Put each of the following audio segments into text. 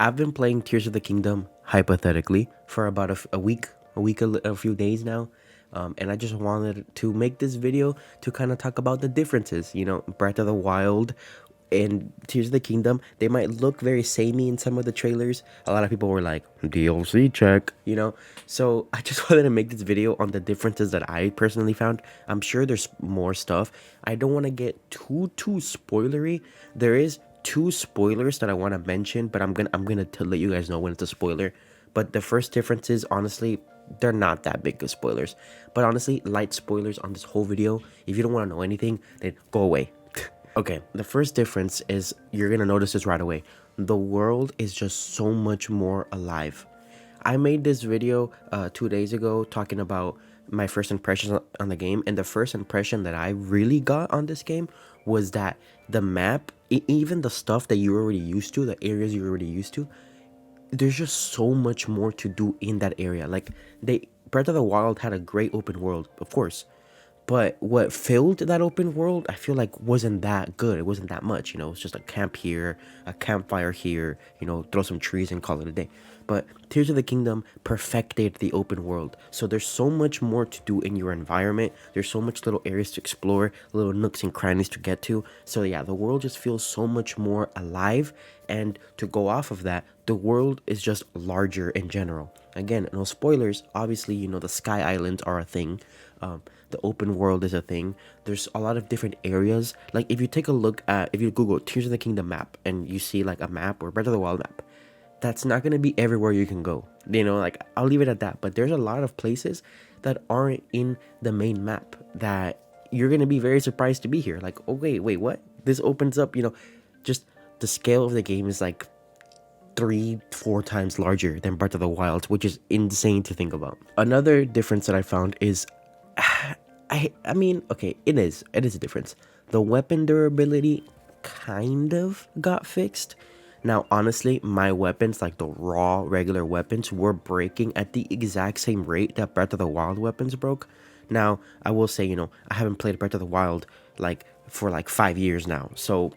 I've been playing Tears of the Kingdom hypothetically for about a few days now. And I just wanted to make this video to kind of talk about the differences. Breath of the Wild and Tears of the Kingdom, they might look very samey in some of the trailers. A lot of people were like, DLC check. So I just wanted to make this video on the differences that I personally found. I'm sure there's more stuff. I don't want to get too spoilery. There is two spoilers that I want to mention, but I'm gonna let you guys know when it's a spoiler. But the first difference is, honestly, they're not that big of spoilers. But honestly, light spoilers on this whole video. If you don't want to know anything, then go away. Okay, the first difference is, you're gonna notice this right away. The world is just so much more alive. I made this video 2 days ago talking about my first impressions on the game, and the first impression that I really got on this game was that the map, even the stuff that you're already used to, the areas you're already used to, there's just so much more to do in that area. Like, Breath of the Wild had a great open world, of course, but what filled that open world, I feel like, wasn't that good. It wasn't that much. It's just a camp here, a campfire here, throw some trees and call it a day. But Tears of the Kingdom perfected the open world. So there's so much more to do in your environment. There's so much little areas to explore, little nooks and crannies to get to. So yeah, the world just feels so much more alive. And to go off of that, the world is just larger in general. Again, no spoilers. Obviously, the Sky Islands are a thing. The open world is a thing. There's a lot of different areas. Like, if you take a look at, if you Google Tears of the Kingdom map and you see like a map or Breath of the Wild map, that's not going to be everywhere you can go. Like, I'll leave it at that. But there's a lot of places that aren't in the main map that you're going to be very surprised to be here. Like, oh, wait, what? This opens up, just the scale of the game is like 3-4 times larger than Breath of the Wild, which is insane to think about. Another difference that I found is, I mean, okay, it is a difference. The weapon durability kind of got fixed. Now, honestly, my weapons, like the raw regular weapons, were breaking at the exact same rate that Breath of the Wild weapons broke. Now, I will say, I haven't played Breath of the Wild like for like 5 years now. So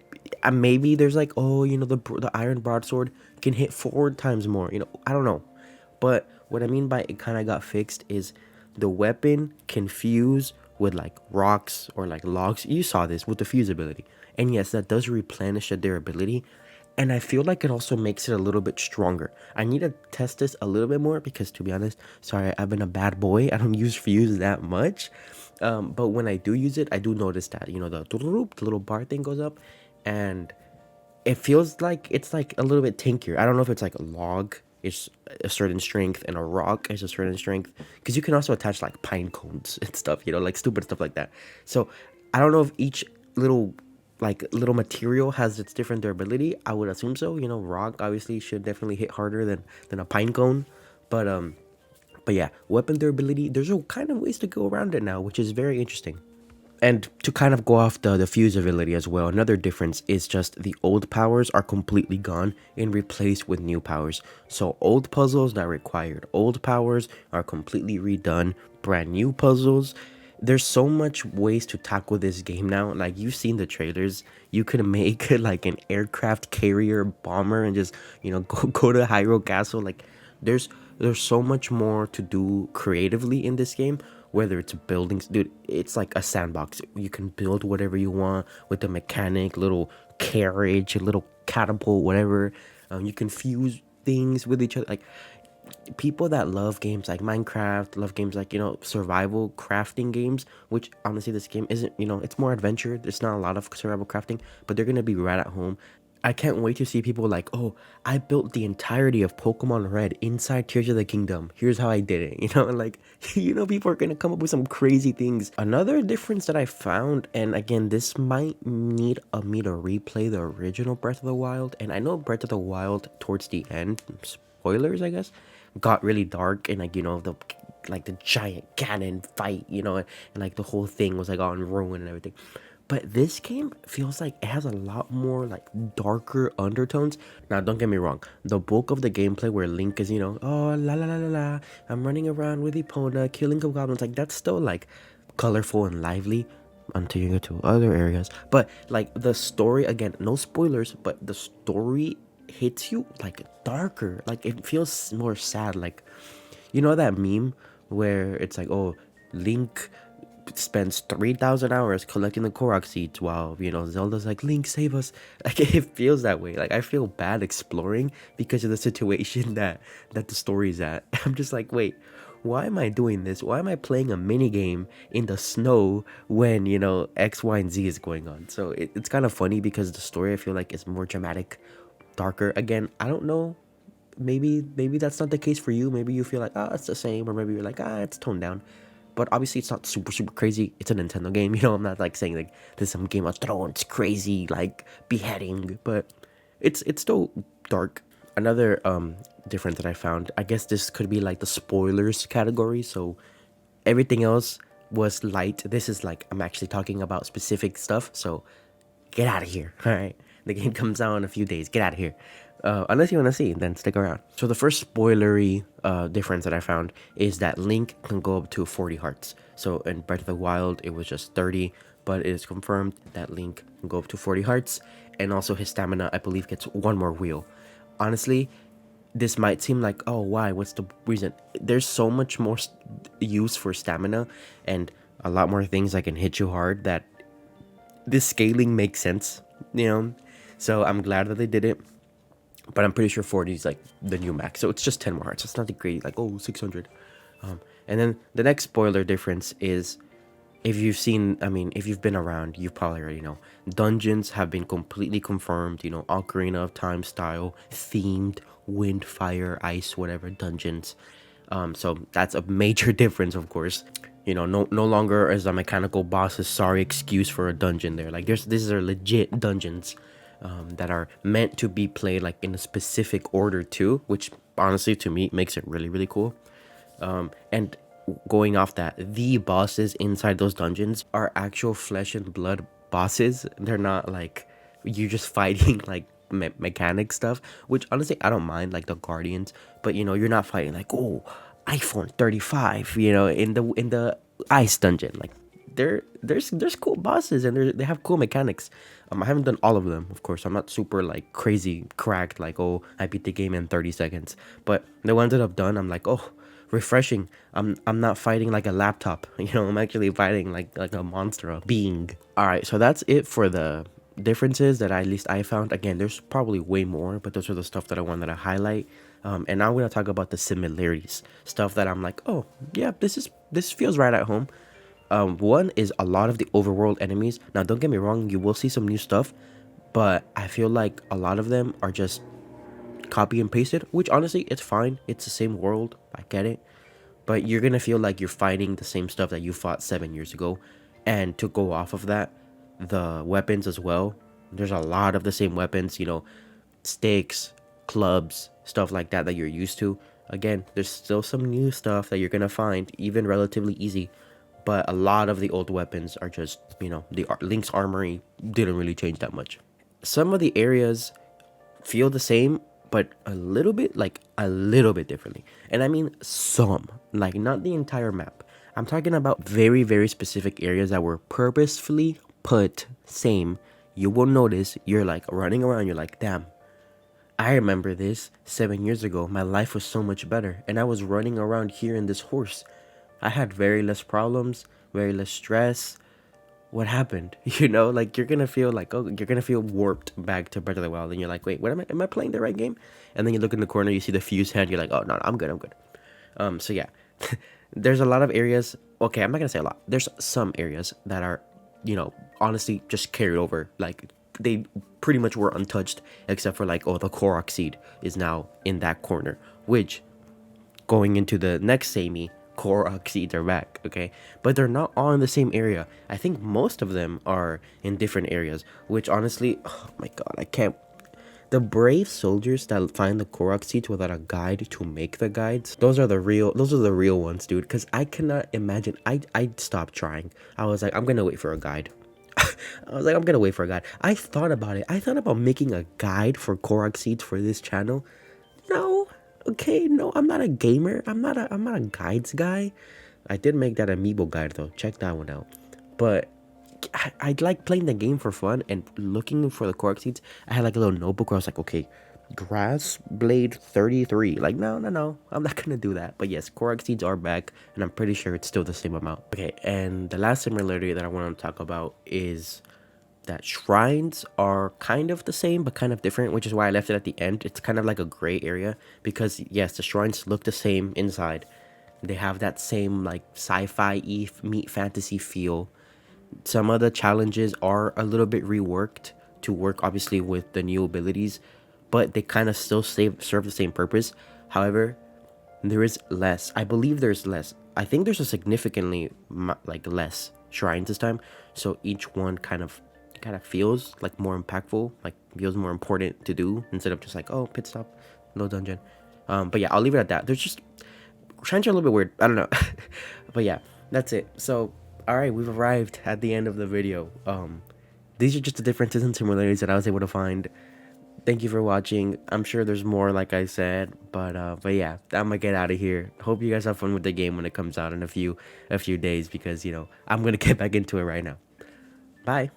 maybe there's like, oh, the iron broadsword can hit 4 times more. I don't know. But what I mean by it kind of got fixed is the weapon can fuse with like rocks or like logs. You saw this with the fuse ability. And yes, that does replenish the durability. And I feel like it also makes it a little bit stronger. I need to test this a little bit more because, to be honest, sorry, I've been a bad boy. I don't use fuse that much. But when I do use it, I do notice that, the little bar thing goes up, and it feels like it's like a little bit tankier. I don't know if it's like a log is a certain strength and a rock is a certain strength, because you can also attach like pine cones and stuff, like stupid stuff like that. So I don't know if each little material has its different durability. I would assume so. Rock obviously should definitely hit harder than a pine cone, but yeah, weapon durability, there's a kind of ways to go around it now, which is very interesting. And to kind of go off the fuse ability as well, another difference is just the old powers are completely gone and replaced with new powers. So old puzzles that required old powers are completely redone, brand new puzzles. There's so much ways to tackle this game now. Like, you've seen the trailers. You could make like an aircraft carrier bomber and just, go to Hyrule Castle. Like, there's so much more to do creatively in this game. Whether it's buildings, dude, it's like a sandbox. You can build whatever you want with the mechanic, little carriage, a little catapult, whatever. You can fuse things with each other. Like, people that love games like Minecraft, love games like, survival crafting games, which honestly this game isn't, it's more adventure. There's not a lot of survival crafting, but they're going to be right at home. I can't wait to see people like, oh, I built the entirety of Pokemon Red inside Tears of the Kingdom. Here's how I did it. Like, people are going to come up with some crazy things. Another difference that I found, and again, this might need me to replay the original Breath of the Wild. And I know Breath of the Wild towards the end, spoilers, I guess, got really dark, and like, the giant cannon fight, and like the whole thing was like on ruin and everything. But this game feels like it has a lot more like darker undertones. Now, don't get me wrong. The bulk of the gameplay where Link is, oh, la la la la la, I'm running around with Epona, killing goblins, like, that's still like colorful and lively until you get to other areas. But like the story, again, no spoilers, but the story hits you like darker, like it feels more sad. Like, you know that meme where it's like, oh, Link spends 3,000 hours collecting the Korok seeds while, you know, Zelda's like, Link, save us. Like, it feels that way. Like, I feel bad exploring because of the situation that the story's at. I'm just like, wait, why am I doing this? Why am I playing a mini game in the snow when, you know, X, Y, and Z is going on? So it's kind of funny because the story, I feel like, is more dramatic, darker. Again, I don't know, maybe that's not the case for you. Maybe you feel like, oh, it's the same, or maybe you're like, ah, it's toned down. But obviously it's not super crazy. It's a Nintendo game, you know. I'm not like saying like this is some Game of Thrones crazy like beheading, but it's still dark. Another difference that I found, I guess this could be like the spoilers category. So everything else was light. This is like, I'm actually talking about specific stuff, so get out of here. All right, the game comes out in a few days. Get out of here. Unless you want to see, then stick around. So the first spoilery difference that I found is that Link can go up to 40 hearts. So in Breath of the Wild, it was just 30, but it is confirmed that Link can go up to 40 hearts, and also his stamina, I believe, gets one more wheel. Honestly, this might seem like, oh, why? What's the reason? There's so much more use for stamina and a lot more things that can hit you hard that this scaling makes sense, you know? So I'm glad that they did it. But I'm pretty sure 40 is like the new max. So it's just 10 more hearts. It's not the great, like, oh, 600. And then the next spoiler difference is, if you've seen, I mean, if you've been around, you probably already know. Dungeons have been completely confirmed, you know, Ocarina of Time style, themed, wind, fire, ice, whatever, dungeons. So that's a major difference, of course. You know, no longer is a mechanical boss's sorry excuse for a dungeon there. Like, these are legit dungeons that are meant to be played like in a specific order too, which honestly to me makes it really cool. And going off that, the bosses inside those dungeons are actual flesh and blood bosses. They're not like you're just fighting like mechanic stuff, which honestly I don't mind, like the guardians, but you know, you're not fighting like, oh, iPhone 35, you know, in the ice dungeon. Like, there's cool bosses, and they have cool mechanics. I haven't done all of them, of course. I'm not super like crazy cracked, like, oh, I beat the game in 30 seconds. But the ones that I've done, I'm like, oh, refreshing. I'm not fighting like a laptop, you know. I'm actually fighting like a monster, a being. All right, so that's it for the differences that at least I found. Again, there's probably way more, but those are the stuff that I wanted to highlight. And now I'm gonna talk about the similarities, stuff that I'm like, oh yeah, this feels right at home. One is a lot of the overworld enemies. Now, don't get me wrong, you will see some new stuff, but I feel like a lot of them are just copy and pasted, which honestly, it's fine. It's the same world. I get it. But you're gonna feel like you're fighting the same stuff that you fought 7 years ago. And to go off of that, the weapons as well. There's a lot of the same weapons, you know, sticks, clubs, stuff like that you're used to. Again, there's still some new stuff that you're gonna find, even relatively easy. But a lot of the old weapons are just, you know, the Link's armory didn't really change that much. Some of the areas feel the same, but a little bit differently. And I mean some, like not the entire map. I'm talking about very specific areas that were purposefully put same. You will notice you're like running around, you're like, damn, I remember this 7 years ago. My life was so much better, and I was running around here in this horse. I had very less problems, very less stress. What happened? You know, like you're gonna feel like, oh, you're gonna feel warped back to Breath of the Wild, and you're like, wait, what am I playing the right game? And then you look in the corner, you see the fuse hand, you're like, oh no, I'm good. So yeah, there's a lot of areas. Okay, I'm not gonna say a lot. There's some areas that are, you know, honestly just carried over. Like they pretty much were untouched, except for like, oh, the Korok seed is now in that corner, which going into the next samey, Korok seeds are back, okay? But they're not all in the same area. I think most of them are in different areas, which honestly, oh my god, I can't. The brave soldiers that find the Korok seeds without a guide to make the guides, those are the real ones, dude. Because I cannot imagine. I'd stop trying. I was like, I'm gonna wait for a guide. I thought about it. I thought about making a guide for Korok seeds for this channel. No, okay, no, I'm not a gamer. I'm not a guides guy. I did make that amiibo guide though. Check that one out. But I like playing the game for fun and looking for the Korok seeds. I had like a little notebook where I was like, okay, Grass Blade 33. Like, no, I'm not gonna do that. But yes, Korok seeds are back, and I'm pretty sure it's still the same amount. Okay, and the last similarity that I want to talk about is that shrines are kind of the same but kind of different, which is why I left it at the end. It's kind of like a gray area because yes, the shrines look the same inside. They have that same like sci-fi meet fantasy feel. Some of the challenges are a little bit reworked to work obviously with the new abilities, but they kind of still serve the same purpose. However, there is less. I believe there's less. I think there's a significantly like less shrines this time. So each one kind of feels like more impactful, like feels more important to do instead of just like, oh, pit stop, no dungeon. But yeah, I'll leave it at that. There's just shrines are a little bit weird. I don't know. But yeah, that's it. So all right, we've arrived at the end of the video. These are just the differences and similarities that I was able to find. Thank you for watching. I'm sure there's more, like I said, but yeah, I'm gonna get out of here. Hope you guys have fun with the game when it comes out in a few days, because I'm gonna get back into it right now. Bye.